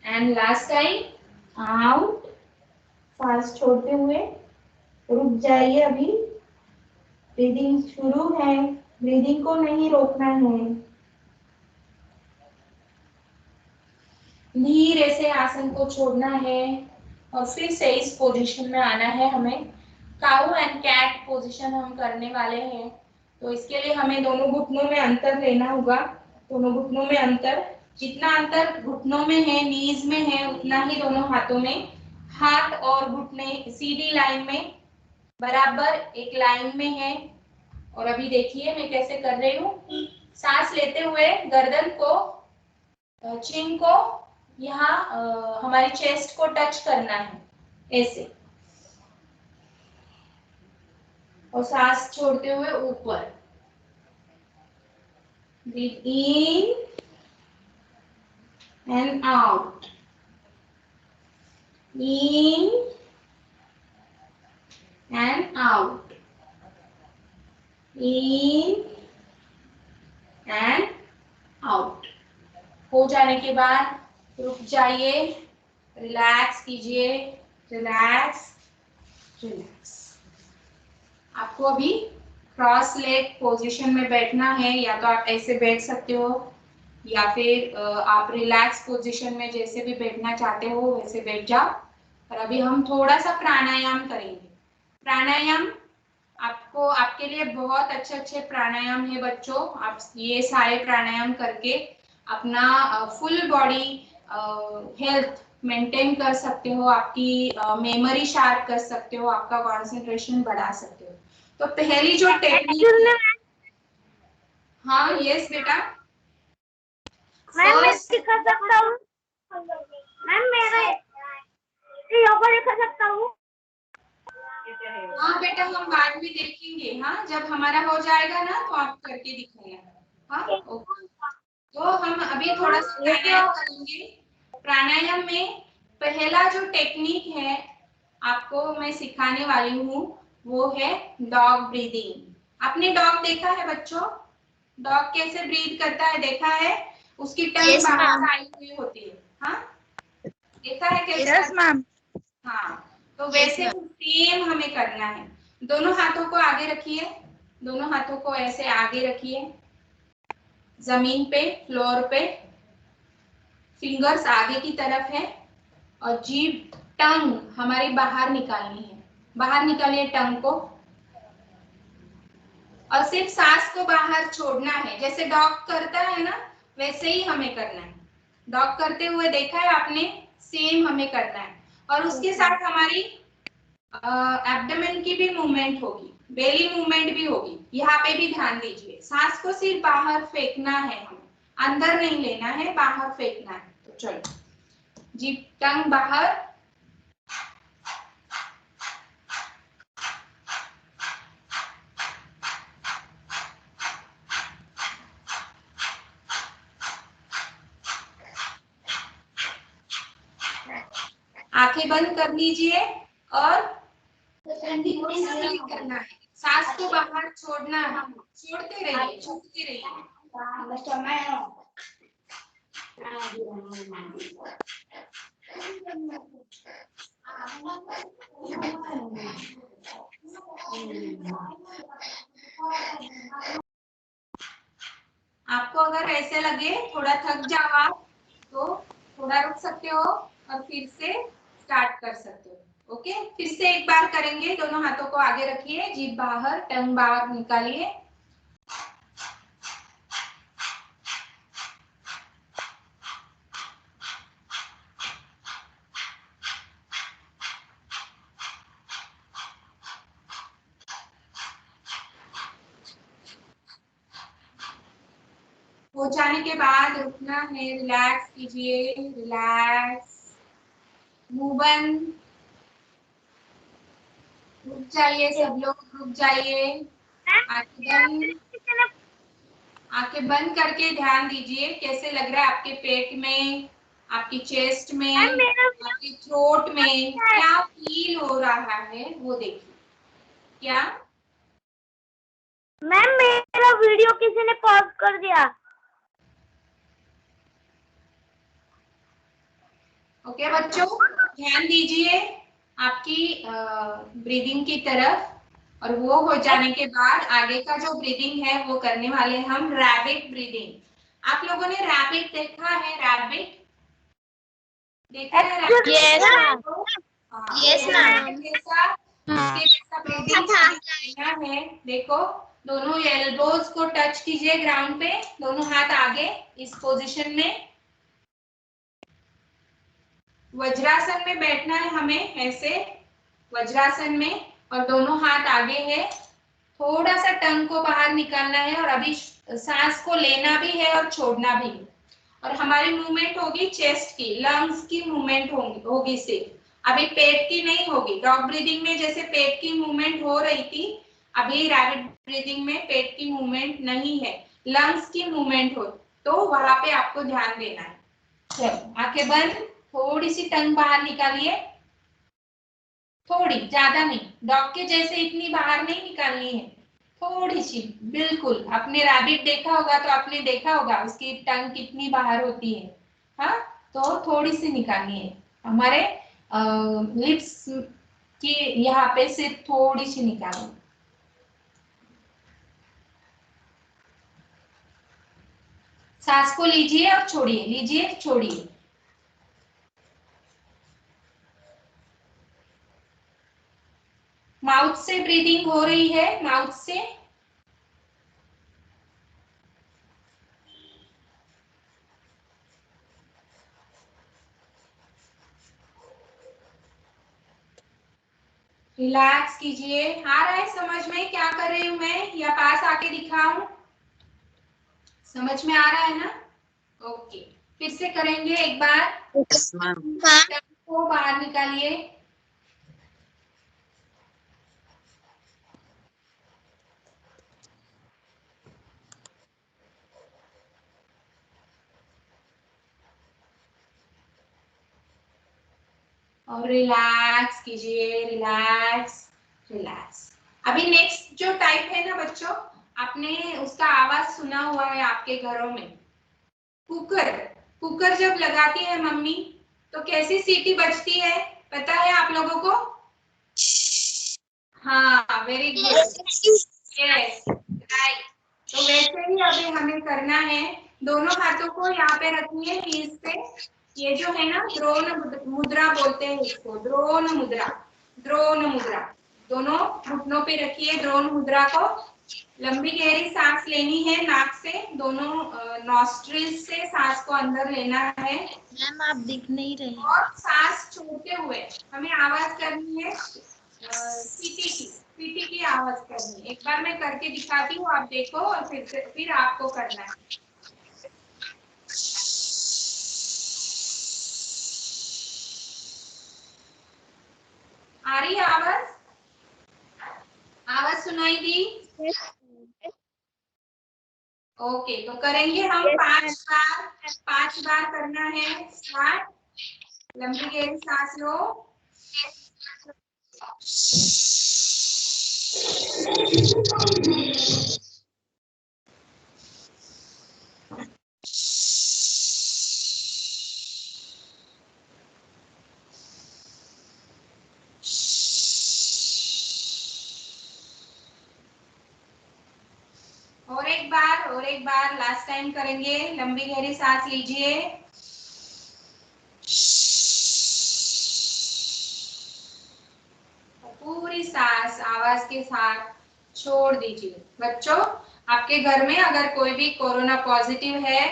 Speaker 3: and last time out. सांस छोड़ते हुए रुक जाइए, अभी ब्रीदिंग शुरू है, ब्रीदिंग को नहीं रोकना है। धीरे से आसन को छोड़ना है और फिर से इस पोजीशन में आना है हमें। काऊ एंड कैट पोजीशन हम करने वाले हैं, तो इसके लिए हमें दोनों घुटनों में अंतर लेना होगा। दोनों घुटनों में अंतर, जितना अंतर घुटनों में है, नीज में है, उतना ही दोनों हाथों में। हाथ और घुटने सीधी लाइन में, बराबर एक लाइन में है। और अभी देखिए मैं कैसे कर रही हूँ। सांस लेते हुए गर्दन को, चिन को यहाँ हमारी चेस्ट को टच करना है ऐसे, और सांस छोड़ते हुए ऊपर। Breathe in and out, in and out, in and out. हो जाने के बाद रुक जाइए, रिलैक्स कीजिए, रिलैक्स रिलैक्स। आपको अभी क्रॉस लेग पोजीशन में बैठना है, या तो आप ऐसे बैठ सकते हो, या फिर आप रिलैक्स पोजीशन में जैसे भी बैठना चाहते हो वैसे बैठ जाओ। और अभी हम थोड़ा सा प्राणायाम करेंगे। प्राणायाम आपको, आपके लिए बहुत अच्छे अच्छे प्राणायाम है बच्चों। आप ये सारे प्राणायाम करके अपना फुल बॉडी हेल्थ मेंटेन कर सकते हो, आपकी मेमोरी शार्प कर सकते हो, आपका कंसंट्रेशन बढ़ा सकते हो। तो पहली जो टेक्निक है, हाँ यस बेटा,
Speaker 2: मैम मैं सिखा सकता हूँ? मैम मेरा योगा दिखा सकता हूँ?
Speaker 3: हाँ बेटा, हम बाद में देखेंगे। हाँ, जब हमारा हो जाएगा ना तो आप करके दिखाना। हाँ ओके। तो हम अभी थोड़ा सा प्राणायाम करेंगे। प्राणायाम में पहला जो टेक्निक है आपको मैं सिखाने वाली हूँ वो है डॉग ब्रीदिंग। आपने डॉग देखा है बच्चों? डॉग कैसे ब्रीद करता है देखा है? उसकी टंग बाहर आई हुई होती है। हाँ, देखा है कैसे?
Speaker 5: Yes ma'am.
Speaker 3: हाँ, तो वैसे सेम हमें करना है। दोनों हाथों को आगे रखिए, दोनों हाथों को ऐसे आगे रखिए, जमीन पे, फ्लोर पे, फिंगर्स आगे की तरफ है, और जीभ, टंग हमारी बाहर निकालनी है। बाहर निकालिए टंग को, और सिर्फ सांस को बाहर छोड़ना है। जैसे डॉग करता है ना, वैसे ही हमें करना है। डॉग करते हुए देखा है आपने? सेम हमें करना है। और उसके साथ हमारी एब्डोमेन की भी मूवमेंट होगी, बेली मूवमेंट भी होगी। यहाँ पे भी ध्यान दीजिए, सांस को सिर्फ बाहर फेंकना है, हमें अंदर नहीं लेना है, बाहर फेंकना है। तो चलो, जीभ, टंग बाहर, आंखें बंद कर लीजिए और करना है। सांस को बाहर छोड़ना है, छोड़ते रहिए, छोड़ते रहिए। आपको अगर ऐसे लगे थोड़ा थक जाओ आप, तो थोड़ा रुक सकते हो और फिर से स्टार्ट कर सकते हो। ओके, फिर से एक बार करेंगे। दोनों हाथों को आगे रखिए, जीभ बाहर, टंग बाहर निकालिए। हो जाने के बाद रुकना है, रिलैक्स कीजिए, रिलैक्स, मुंह बंद, रुक जाइए, सब लोग रुक जाइए। आंखें बंद करके ध्यान दीजिए कैसे लग रहा है आपके पेट में, आपकी चेस्ट में, आपकी थ्रोट में, क्या फील हो रहा है वो देखिए। क्या
Speaker 2: मैम मेरा वीडियो किसी ने पॉज कर दिया।
Speaker 3: ओके बच्चों, ध्यान दीजिए, आपकी ब्रीदिंग की तरफ, और वो हो जाने के बाद आगे का जो ब्रीदिंग है वो करने वाले हैं हम रैबिट ब्रीदिंग। आप लोगों ने रैबिट देखा है? रैबिट देखा है?
Speaker 4: Yes, ma'am.
Speaker 2: Yes, ma'am.
Speaker 3: इसके जैसा ब्रीदिंग करना है। देखो, दोनों एल्बोज को टच कीजिए ग्राउंड पे, दोनों हाथ आगे इस पोजीशन में। वज्रासन में बैठना है हमें, ऐसे वज्रासन में, और दोनों हाथ आगे है। थोड़ा सा टंग को बाहर निकालना है, और अभी सांस को लेना भी है और छोड़ना भी है। और हमारी मूवमेंट होगी चेस्ट की, लंग्स की मूवमेंट होगी सिर्फ, अभी पेट की नहीं होगी। डॉग ब्रीदिंग में जैसे पेट की मूवमेंट हो रही थी, अभी रैबिट ब्रीदिंग में पेट की मूवमेंट नहीं है, लंग्स की मूवमेंट हो, तो वहां पे आपको ध्यान देना है। चलो, आंखें बंद, थोड़ी सी टंग बाहर निकालिए, थोड़ी, ज्यादा नहीं, डॉग के जैसे इतनी बाहर नहीं निकालनी है, थोड़ी सी, बिल्कुल। आपने रैबिट देखा होगा तो आपने देखा होगा उसकी टंग कितनी बाहर होती है, हाँ, तो थोड़ी सी निकालनी है। हमारे लिप्स की यहाँ पे सिर्फ थोड़ी सी निकालनी। सांस को लीजिए और छोड़िए, लीजिए छोड़िए। माउथ से ब्रीदिंग हो रही है, माउथ से। रिलैक्स कीजिए। आ रहा है समझ में क्या कर रही हूं मैं, या पास आके दिखाऊं? समझ में आ रहा है ना? ओके, फिर से करेंगे एक बार।
Speaker 6: Yes ma'am.
Speaker 3: को बाहर निकालिए, और रिलैक्स कीजिए, रिलैक्स रिलैक्स। अभी नेक्स्ट जो टाइप है ना बच्चों, आपने उसका आवाज सुना हुआ है आपके घरों में, कुकर। कुकर जब लगाती है मम्मी तो कैसी सीटी बजती है, पता है आप लोगों को? हाँ, वेरी गुड, यस राइट। तो वैसे ही अभी हमें करना है, दोनों हाथों को यहाँ पे रखिए हील्स पे। ये जो है ना द्रोण मुद्रा बोलते हैं इसको, द्रोण मुद्रा, द्रोण मुद्रा। दोनों घुटनों पे रखिए द्रोण मुद्रा को। लंबी गहरी सांस लेनी है नाक से, दोनों नॉस्ट्रिल से सांस को अंदर लेना है।
Speaker 4: मैम आप दिख नहीं रहे।
Speaker 3: और सांस छोड़ते हुए हमें आवाज करनी है सीटी की आवाज करनी है। एक बार मैं करके दिखाती हूँ, आप देखो, और फिर आपको करना है। आ रही है आवाज? आवाज सुनाई दी? ओके, तो करेंगे हम 5 बार करना है। स्टार्ट। लंबी गहरी सांस लो, और एक बार लास्ट टाइम करेंगे। लंबी गहरी सांस लीजिए, पूरी सांस आवाज के साथ छोड़ दीजिए। बच्चों, आपके घर में अगर कोई भी कोरोना पॉजिटिव है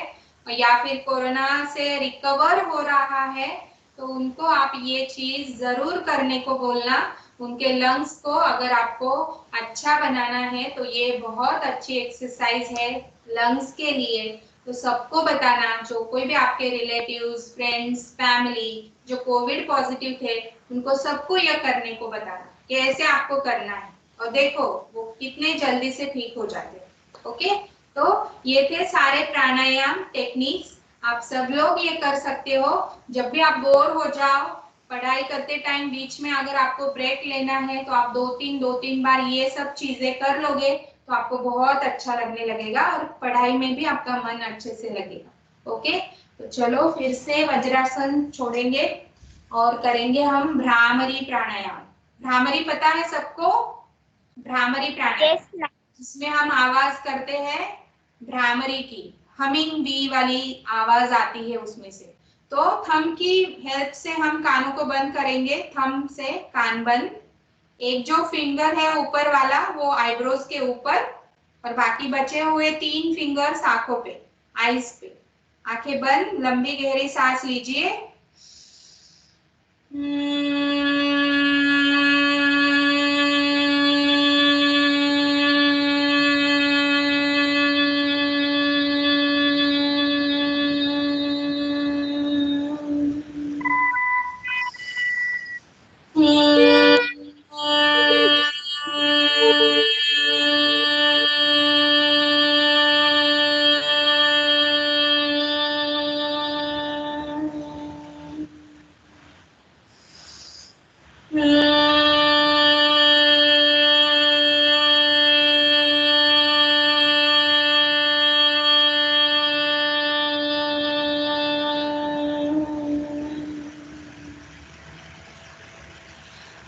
Speaker 3: या फिर कोरोना से रिकवर हो रहा है, तो उनको आप ये चीज जरूर करने को बोलना। उनके लंग्स को अगर आपको अच्छा बनाना है तो ये बहुत अच्छी एक्सरसाइज है लंग्स के लिए। तो सबको बताना, जो कोई भी आपके रिलेटिव्स, फ्रेंड्स, फैमिली जो कोविड पॉजिटिव थे, उनको सबको यह करने को बताना कि ऐसे आपको करना है, और देखो वो कितने जल्दी से ठीक हो जाते हैं। ओके, तो ये थे सारे प्राणायाम टेक्निक्स, आप सब लोग ये कर सकते हो। जब भी आप बोर हो जाओ पढ़ाई करते टाइम, बीच में अगर आपको ब्रेक लेना है, तो आप दो तीन बार ये सब चीजें कर लोगे तो आपको बहुत अच्छा लगने लगेगा, और पढ़ाई में भी आपका मन अच्छे से लगेगा। ओके, तो चलो फिर से वज्रासन छोड़ेंगे, और करेंगे हम भ्रामरी प्राणायाम। भ्रामरी पता है सबको? भ्रामरी प्राणायाम
Speaker 2: Yes, ma'am.
Speaker 3: जिसमें हम आवाज करते हैं भ्रामरी की, हमिंग बी वाली आवाज आती है उसमें से। तो थंब की हेल्प से हम कानों को बंद करेंगे, थंब से कान बंद। एक जो फिंगर है ऊपर वाला वो आईब्रोज के ऊपर, और बाकी बचे हुए 3 फिंगर्स आंखों पे, आईज पे। आंखें बंद, लंबी गहरी सांस लीजिए।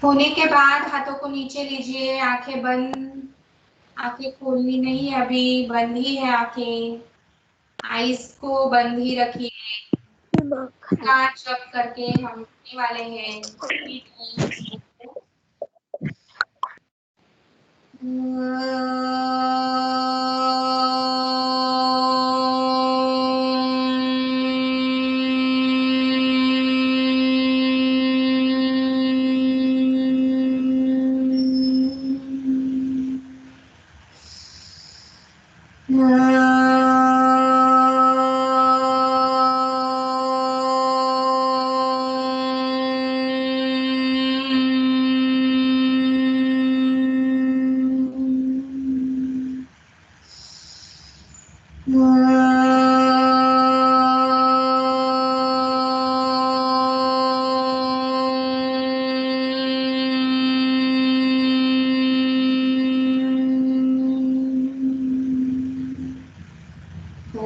Speaker 3: होने के बाद हाथों को नीचे लीजिए, आंखें बंद। आंखें खोलनी नहीं है अभी, बंद ही है आंखें। आईज को बंद ही रखिए। कान जप करके हम उठने वाले हैं।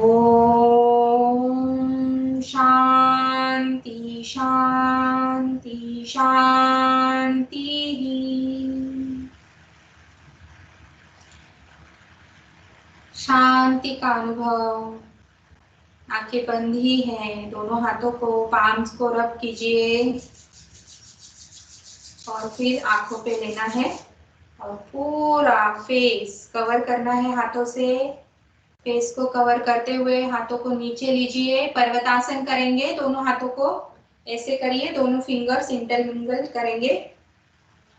Speaker 3: ओम शांति शांति शांति। शांति का अनुभव। आंखें बंद ही हैं, दोनों हाथों को पाम्स को रब कीजिए और फिर आंखों पे लेना है और पूरा फेस कवर करना है हाथों से। फेस को कवर करते हुए हाथों को नीचे लीजिए, पर्वतासन करेंगे। दोनों हाथों को ऐसे करिए, दोनों फिंगर्स इंटरमिंगल करेंगे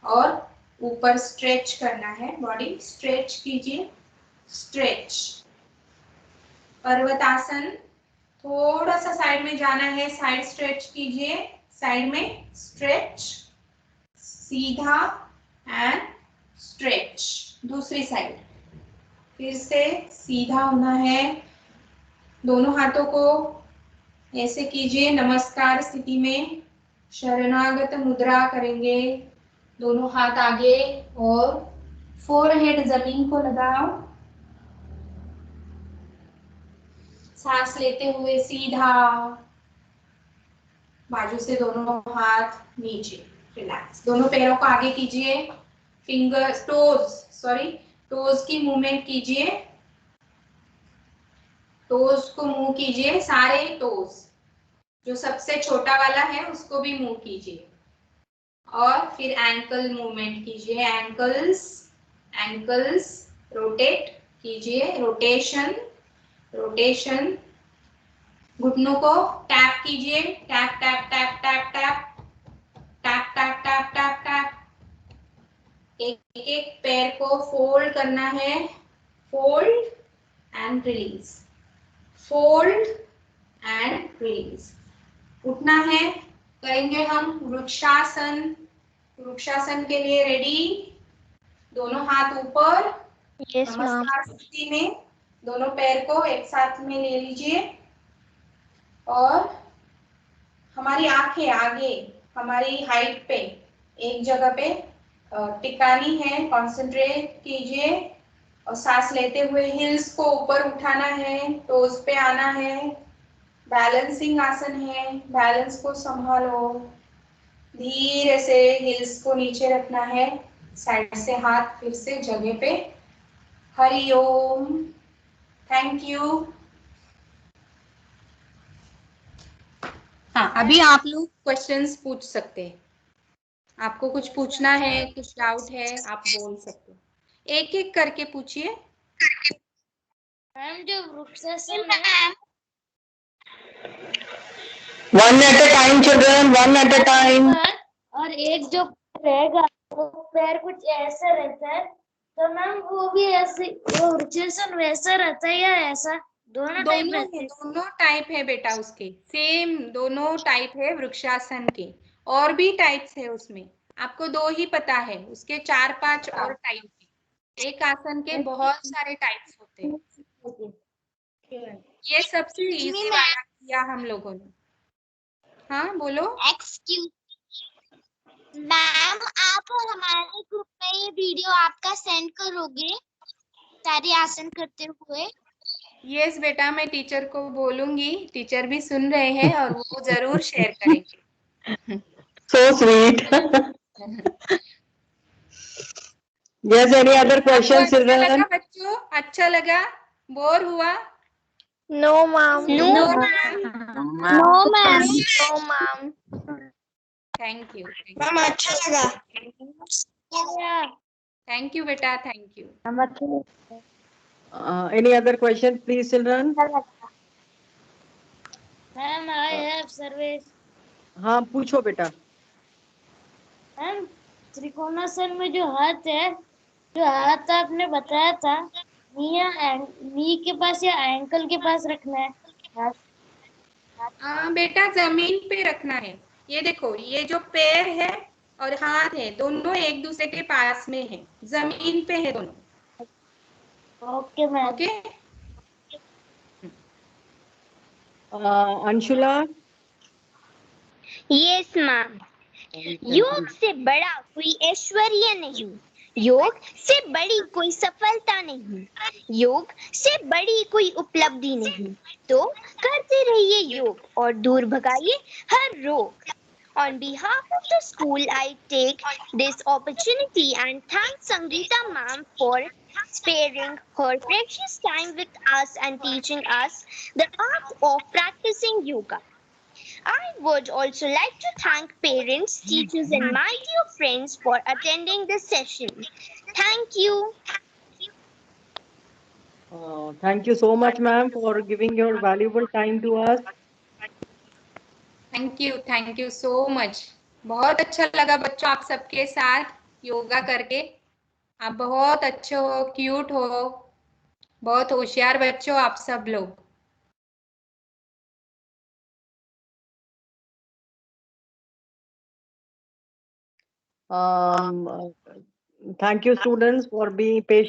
Speaker 3: और ऊपर स्ट्रेच करना है, बॉडी स्ट्रेच कीजिए, स्ट्रेच। पर्वतासन, थोड़ा सा साइड में जाना है, साइड स्ट्रेच कीजिए, साइड में स्ट्रेच, सीधा एंड स्ट्रेच। दूसरी साइड फिर से सीधा होना है। दोनों हाथों को ऐसे कीजिए, नमस्कार स्थिति में शरणागत मुद्रा करेंगे। दोनों हाथ आगे और फोरहेड जमीन को लगाओ। सांस लेते हुए सीधा, बाजू से दोनों हाथ नीचे, रिलैक्स। दोनों पैरों को आगे कीजिए, फिंगर्स टोज की मूवमेंट कीजिए, टोज को मूव कीजिए, सारे टोज। जो सबसे छोटा वाला है उसको भी मूव कीजिए और फिर एंकल मूवमेंट कीजिए, एंकल्स रोटेट कीजिए, रोटेशन रोटेशन। घुटनों को टैप कीजिए, tap tap tap tap tap tap tap tap tap tap. एक एक पैर को फोल्ड करना है, fold and release, fold and release. उठना है, करेंगे हम वृक्षासन। वृक्षासन के लिए रेडी, दोनों हाथ ऊपर,
Speaker 2: Yes, ma'am.
Speaker 3: नमस्कार स्थिति में दोनों पैर को एक साथ में ले लीजिए और हमारी आंखें आगे हमारी हाइट पे एक जगह पे टिकानी है, कंसंट्रेट कीजिए और सांस लेते हुए हिल्स को ऊपर उठाना है, टोज पे आना है। बैलेंसिंग आसन है, बैलेंस को संभालो। धीरे से हिल्स को नीचे रखना है, साइड से हाथ फिर से जगह पे। हरि ओम। Thank you. हाँ, अभी आप लोग क्वेश्चंस पूछ सकते हैं। आपको कुछ पूछना है, कुछ डाउट है, आप बोल सकते हो। एक एक करके पूछिए।
Speaker 4: मैम जो वृक्षासन है,
Speaker 1: One at a time, children. One at a time.
Speaker 4: और एक जो रहेगा वो पैर कुछ ऐसा रहता है, तो मैम वो भी ऐसे, वो वृक्षासन वैसा रहता है या ऐसा? दोनों टाइप रहते हैं?
Speaker 3: दोनों टाइप है बेटा, उसके सेम दोनों टाइप है वृक्षासन के। और भी टाइप्स है उसमें, आपको दो ही पता है, उसके 4-5 और टाइप है। एक आसन के बहुत सारे टाइप्स होते हैं। ये सबसे इजी वाला किया हम लोगों ने। हाँ बोलो।
Speaker 2: एक्सक्यूज मैम, आप और हमारे ग्रुप में ये वीडियो आपका सेंड करोगे सारे आसन करते हुए?
Speaker 3: यस बेटा, मैं टीचर को बोलूंगी, टीचर भी सुन रहे हैं और वो जरूर शेयर करेंगे।
Speaker 1: So sweet. Yes, any other
Speaker 3: आपको
Speaker 1: questions,
Speaker 3: अच्छा लगा
Speaker 1: children?
Speaker 3: बच्चों? अच्छा लगा? बोर हुआ?
Speaker 5: No, ma'am.
Speaker 3: No ma'am.
Speaker 2: No ma'am.
Speaker 5: No, ma'am.
Speaker 3: Thank you.
Speaker 2: Ma'am अच्छा लगा।
Speaker 3: थैंक यू बेटा, thank you.
Speaker 1: Any other questions, please, children?
Speaker 4: Ma'am I have service.
Speaker 1: हाँ, पूछो बेटा।
Speaker 4: मैम त्रिकोणासन में जो हाथ है, जो हाथ आपने बताया था, नी के पास या एंकल के पास रखना है हाथ?
Speaker 3: बेटा जमीन पे रखना है। ये देखो, ये जो पैर है और हाथ है, दोनों एक दूसरे के पास में है, जमीन पे है दोनों।
Speaker 4: Okay ma'am.
Speaker 3: Okay.
Speaker 1: Anshula?
Speaker 2: Yes ma'am. योग से बड़ा कोई ऐश्वर्य नहीं, योग से बड़ी कोई सफलता नहीं, योग से बड़ी कोई उपलब्धि नहीं। तो करते रहिए योग और दूर भगाइए हर रोग। On behalf of the school, I take this opportunity and thank Sangeeta ma'am for sparing her precious time with us and teaching us the art of practicing yoga. I would also like to thank parents, teachers, and my dear friends for attending this session. Thank you.
Speaker 1: Thank you so much, ma'am, for giving your valuable time to us.
Speaker 3: Thank you so much. बहुत अच्छा लगा बच्चों आप सबके साथ योगा करके। आप बहुत अच्छे हो, क्यूट हो, बहुत होशियार बच्चों आप सब लोग।
Speaker 1: Thank you, students, for being patient.